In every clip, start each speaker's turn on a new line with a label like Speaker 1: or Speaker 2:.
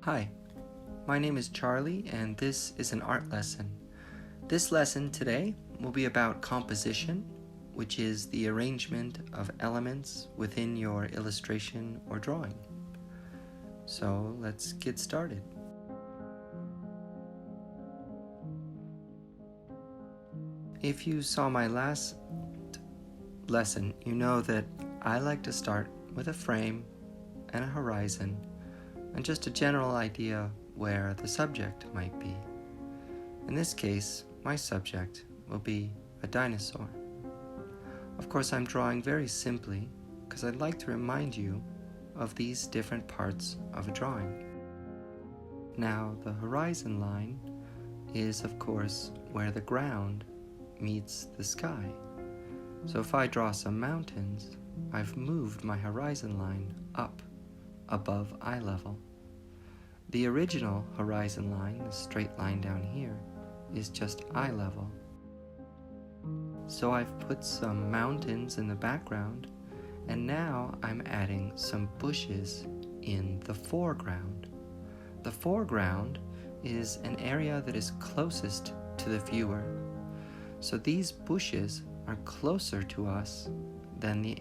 Speaker 1: Hi, my name is Charlie and this is an art lesson. This lesson today will be about composition, which is the arrangement of elements within your illustration or drawing. So let's get started. If you saw my last lesson, you know that I like to start with a frame and a horizon and just a general idea where the subject might be. In this case, my subject will be a dinosaur. Of course, I'm drawing very simply because I'd like to remind you of these different parts of a drawing. Now, the horizon line is, of course, where the ground meets the sky. So if I draw some mountains, I've moved my horizon line up above eye level. The original horizon line, the straight line down here, is just eye level. So I've put some mountains in the background, and now I'm adding some bushes in the foreground. The foreground is an area that is closest to the viewer. So these bushes are closer to us than the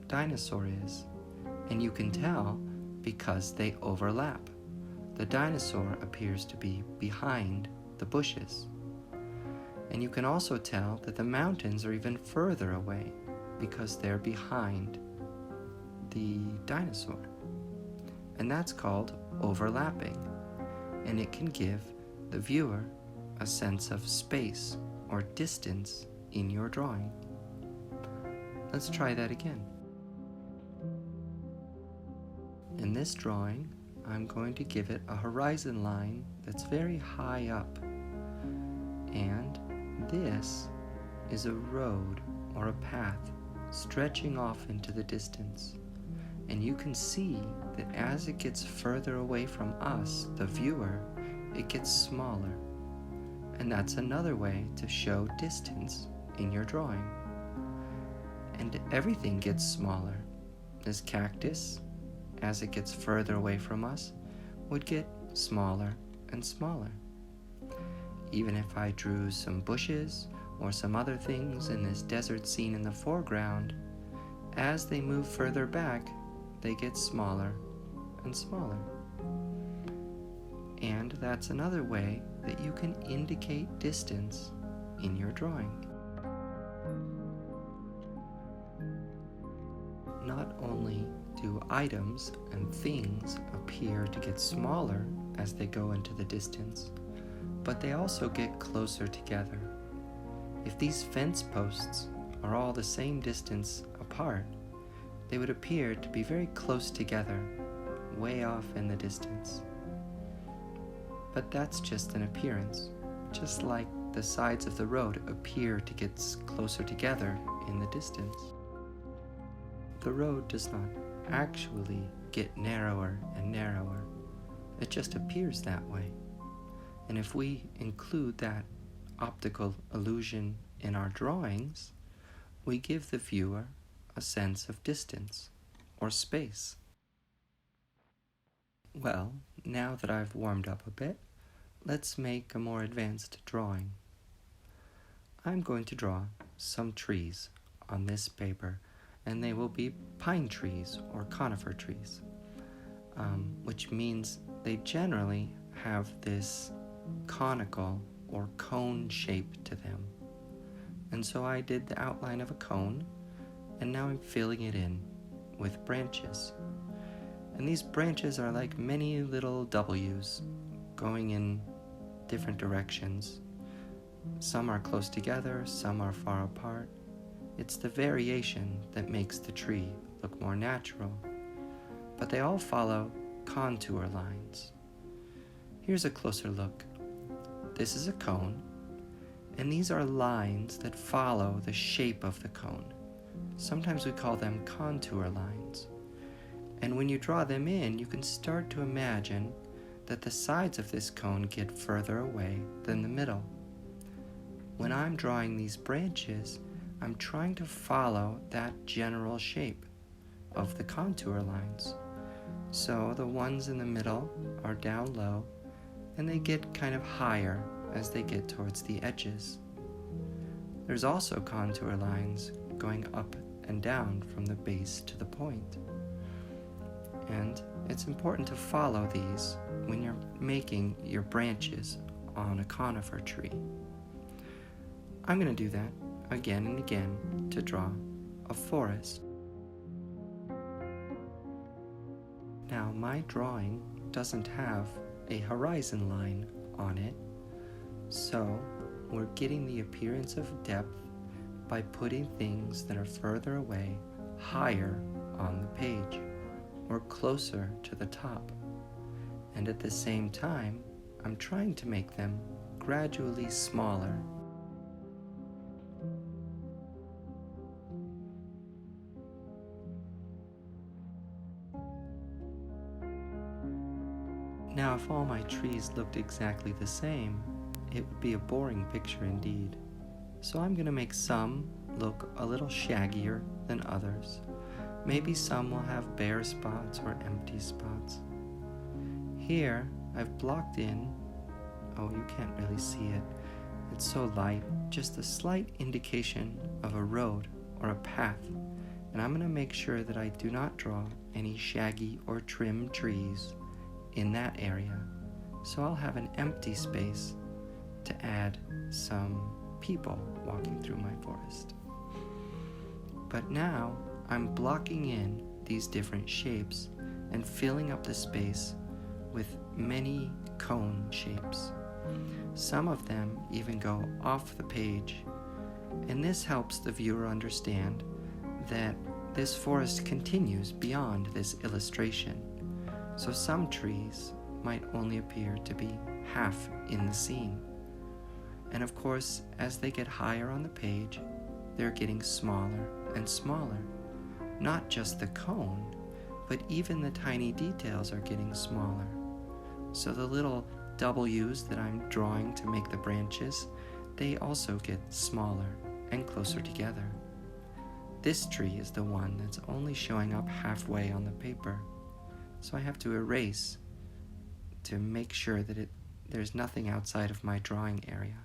Speaker 1: dinosaur is, and you can tell because they overlap. The dinosaur appears to be behind the bushes. And you can also tell that the mountains are even further away because they're behind the dinosaur. And that's called overlapping. And it can give the viewer a sense of space or distance in your drawing. Let's try that again. In this drawing, I'm going to give it a horizon line that's very high up. And this is a road or a path stretching off into the distance. And you can see that as it gets further away from us, the viewer, it gets smaller. And that's another way to show distance in your drawing. And everything gets smaller. This cactus, as it gets further away from us, would get smaller and smaller. Even if I drew some bushes or some other things in this desert scene in the foreground, as they move further back, they get smaller and smaller. And that's another way that you can indicate distance in your drawing. Not only do items and things appear to get smaller as they go into the distance, but they also get closer together. If these fence posts are all the same distance apart, they would appear to be very close together, way off in the distance. But that's just an appearance, just like the sides of the road appear to get closer together in the distance. The road does not actually get narrower and narrower. It just appears that way. And if we include that optical illusion in our drawings, we give the viewer a sense of distance or space. Well, now that I've warmed up a bit, let's make a more advanced drawing. I'm going to draw some trees on this paper, and they will be pine trees or conifer trees, which means they generally have this conical or cone shape to them. And so I did the outline of a cone, and now I'm filling it in with branches. And these branches are like many little W's going in different directions. Some are close together, some are far apart. It's the variation that makes the tree look more natural. But they all follow contour lines. Here's a closer look. This is a cone, and these are lines that follow the shape of the cone. Sometimes we call them contour lines. And when you draw them in, you can start to imagine that the sides of this cone get further away than the middle. When I'm drawing these branches, I'm trying to follow that general shape of the contour lines. So the ones in the middle are down low, and they get kind of higher as they get towards the edges. There's also contour lines going up and down from the base to the point. And it's important to follow these when you're making your branches on a conifer tree. I'm going to do that again and again to draw a forest. Now, my drawing doesn't have a horizon line on it, so we're getting the appearance of depth by putting things that are further away higher on the page or closer to the top. And at the same time, I'm trying to make them gradually smaller. Now, if all my trees looked exactly the same, it would be a boring picture indeed. So I'm going to make some look a little shaggier than others. Maybe some will have bare spots or empty spots. Here, I've blocked in, oh, you can't really see it, it's so light, just a slight indication of a road or a path. And I'm going to make sure that I do not draw any shaggy or trim trees in that area. So I'll have an empty space to add some people walking through my forest. But now I'm blocking in these different shapes and filling up the space with many cone shapes. Some of them even go off the page, and this helps the viewer understand that this forest continues beyond this illustration. So some trees might only appear to be half in the scene. And of course, as they get higher on the page, they're getting smaller and smaller. Not just the cone, but even the tiny details are getting smaller. So the little W's that I'm drawing to make the branches, they also get smaller and closer together. This tree is the one that's only showing up halfway on the paper. So I have to erase to make sure that there's nothing outside of my drawing area.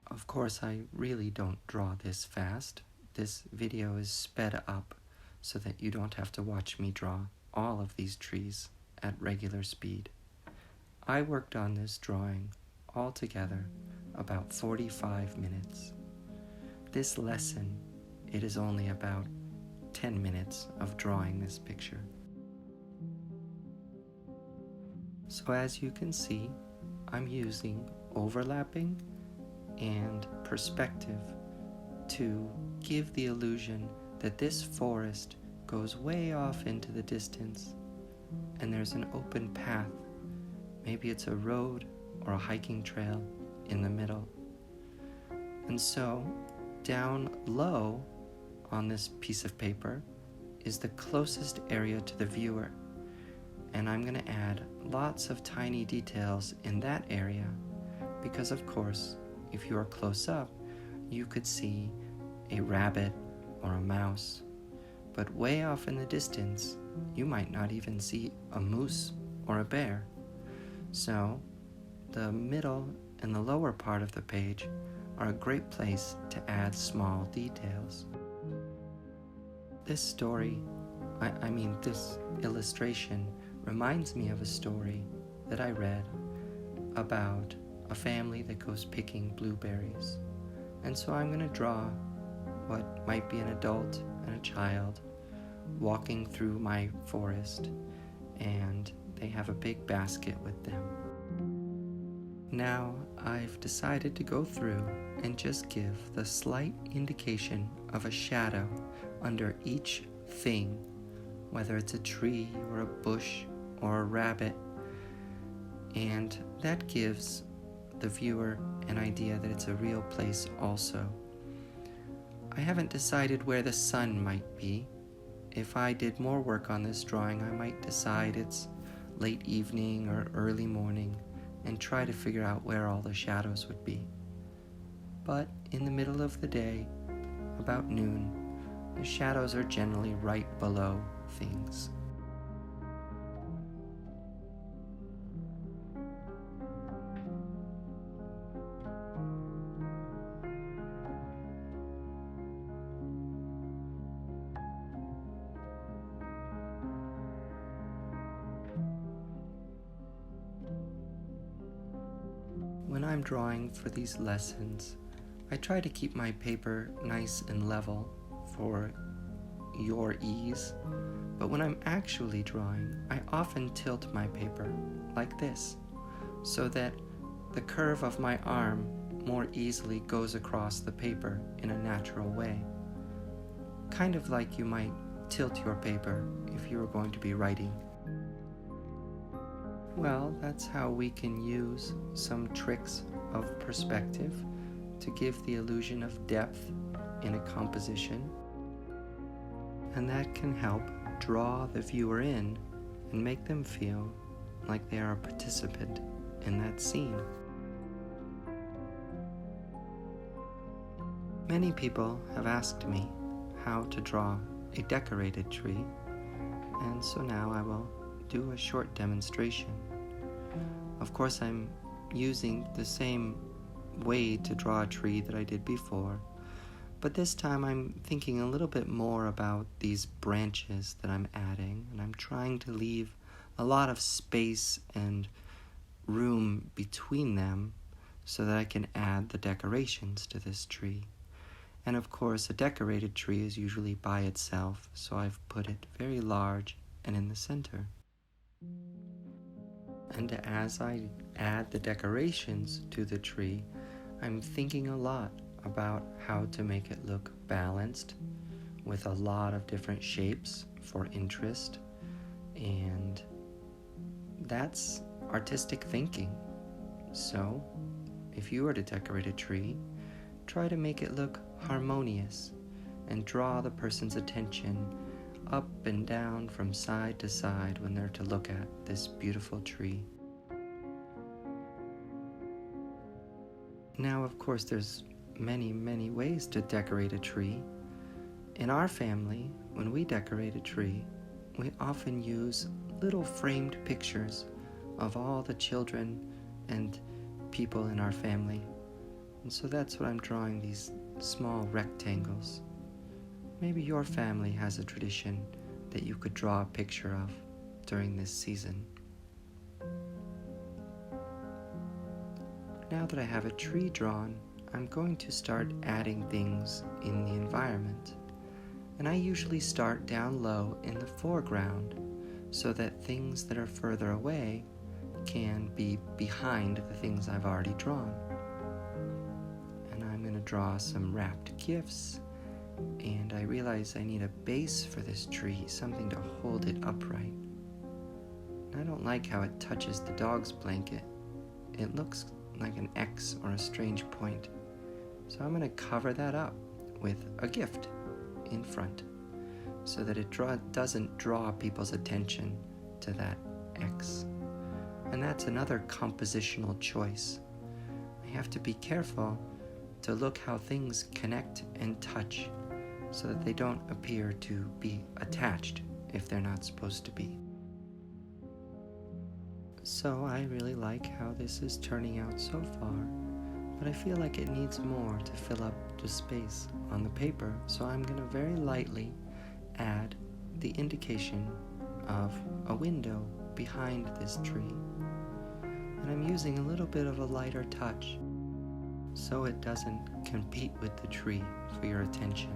Speaker 1: Of course, I really don't draw this fast. This video is sped up so that you don't have to watch me draw all of these trees at regular speed. I worked on this drawing altogether about 45 minutes. This lesson, it is only about 10 minutes of drawing this picture. So as you can see, I'm using overlapping and perspective to give the illusion that this forest goes way off into the distance and there's an open path. Maybe it's a road or a hiking trail in the middle. And so down low on this piece of paper is the closest area to the viewer. And I'm going to add lots of tiny details in that area because, of course, if you are close up, you could see a rabbit or a mouse. But way off in the distance, you might not even see a moose or a bear. So the middle and the lower part of the page are a great place to add small details. This story, this illustration reminds me of a story that I read about a family that goes picking blueberries. And so I'm going to draw what might be an adult and a child walking through my forest, and they have a big basket with them. Now I've decided to go through and just give the slight indication of a shadow under each thing, whether it's a tree or a bush or a rabbit, and that gives the viewer an idea that it's a real place also. I haven't decided where the sun might be. If I did more work on this drawing, I might decide it's late evening or early morning and try to figure out where all the shadows would be. But in the middle of the day, about noon, the shadows are generally right below things. When I'm drawing for these lessons, I try to keep my paper nice and level for your ease, but when I'm actually drawing, I often tilt my paper like this, so that the curve of my arm more easily goes across the paper in a natural way. Kind of like you might tilt your paper if you were going to be writing. Well, that's how we can use some tricks of perspective to give the illusion of depth in a composition, and that can help draw the viewer in and make them feel like they are a participant in that scene. Many people have asked me how to draw a decorated tree, and so now I will do a short demonstration. Of course, I'm using the same way to draw a tree that I did before, but this time I'm thinking a little bit more about these branches that I'm adding, and I'm trying to leave a lot of space and room between them so that I can add the decorations to this tree. And of course, a decorated tree is usually by itself, so I've put it very large and in the center. And as I add the decorations to the tree, I'm thinking a lot about how to make it look balanced with a lot of different shapes for interest, and that's artistic thinking. So, if you were to decorate a tree, try to make it look harmonious and draw the person's attention up and down from side to side when they're to look at this beautiful tree. Now, of course, there's many ways to decorate a tree. In our family, when we decorate a tree, we often use little framed pictures of all the children and people in our family. And so that's what I'm drawing, these small rectangles. Maybe your family has a tradition that you could draw a picture of during this season. Now that I have a tree drawn, I'm going to start adding things in the environment. And I usually start down low in the foreground so that things that are further away can be behind the things I've already drawn. And I'm going to draw some wrapped gifts, and I realize I need a base for this tree, something to hold it upright. And I don't like how it touches the dog's blanket. It looks like an X or a strange point. So I'm going to cover that up with a gift in front so that it doesn't draw people's attention to that X. And that's another compositional choice. I have to be careful to look how things connect and touch so that they don't appear to be attached if they're not supposed to be. So I really like how this is turning out so far, but I feel like it needs more to fill up the space on the paper, so I'm going to very lightly add the indication of a window behind this tree. And I'm using a little bit of a lighter touch so it doesn't compete with the tree for your attention.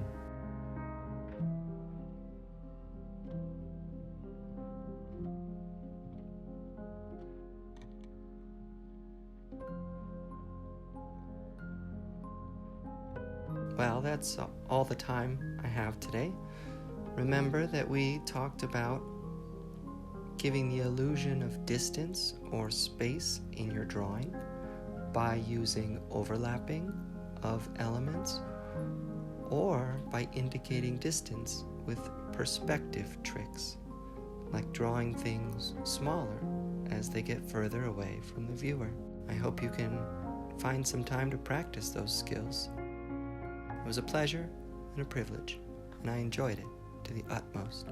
Speaker 1: Well, that's all the time I have today. Remember that we talked about giving the illusion of distance or space in your drawing by using overlapping of elements or by indicating distance with perspective tricks, like drawing things smaller as they get further away from the viewer. I hope you can find some time to practice those skills. It was a pleasure and a privilege, and I enjoyed it to the utmost.